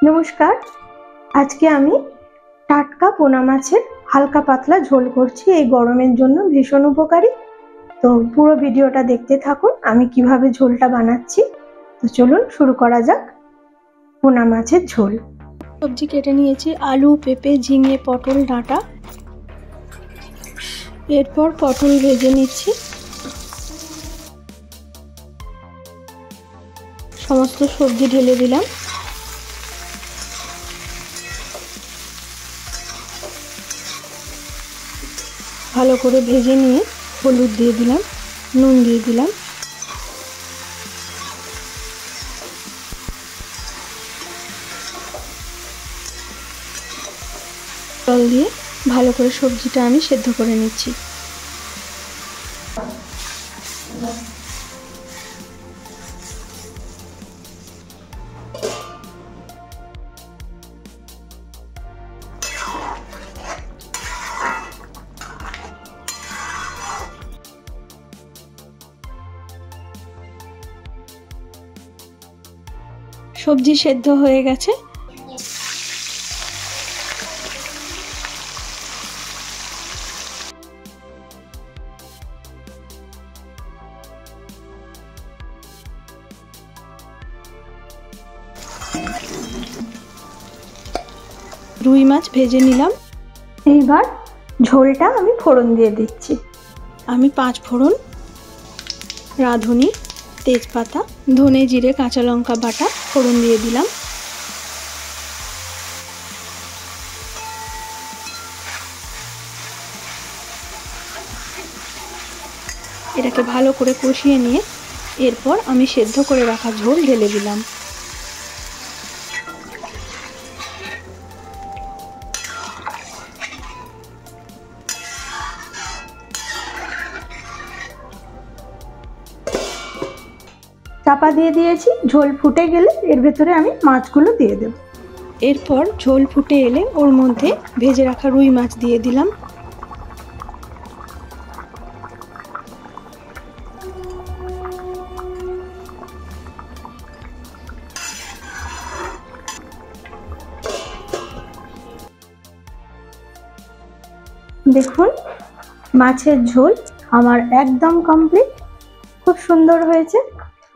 নমস্কার। আজকে আমি টাটকা পোনা মাছের হালকা পাতলা ঝোল করছি। এই গরমের জন্য ভীষণ উপকারী। তো পুরো ভিডিওটা দেখতে থাকুন আমি কিভাবে ঝোলটা বানাচ্ছি। তো চলুন শুরু করা যাক পোনা মাছের ঝোল। সবজি কেটে নিয়েছি, আলু, পেঁপে, ঝিঙে, পটল, ডাঁটা। এরপর পটল ভেজে নিচ্ছি। সমস্ত সবজি ঢেলে দিলাম। ভালো করে ভেজে নিয়ে হলুদ দিয়ে দিলাম, নুন দিয়ে দিলাম। জল দিয়ে ভালো করে সবজিটা আমি সেদ্ধ করে নিচ্ছি। সবজি সেদ্ধ হয়ে গেছে। রুই মাছ ভেজে নিলাম। এইবার ঝোলটা আমি ফোড়ন দিয়ে দিচ্ছি। আমি 5 ফোড়ন, রাঁধুনি, তেজপাতা, ধনে, জিরে, কাঁচা লঙ্কা বাটা ফোড়ন দিয়ে দিলাম। এটাকে ভালো করে কষিয়ে নিয়ে এরপর আমি সেদ্ধ করে রাখা ঝোল ঢেলে দিলাম। চাপা দিয়ে দিয়েছি। ঝোল ফুটে গেলে এর ভেতরে আমি মাছগুলো দিয়ে দেব। এরপর ঝোল ফুটে এলে ওর মধ্যে ভেজে রাখা রুই মাছ দিয়ে দিলাম। দেখুন মাছের ঝোল আমার একদম কমপ্লিট। খুব সুন্দর হয়েছে।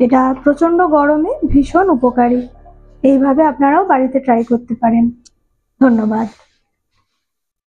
এটা প্রচণ্ড গরমে ভীষণ উপকারী। এইভাবে আপনারাও বাড়িতে ট্রাই করতে পারেন। ধন্যবাদ।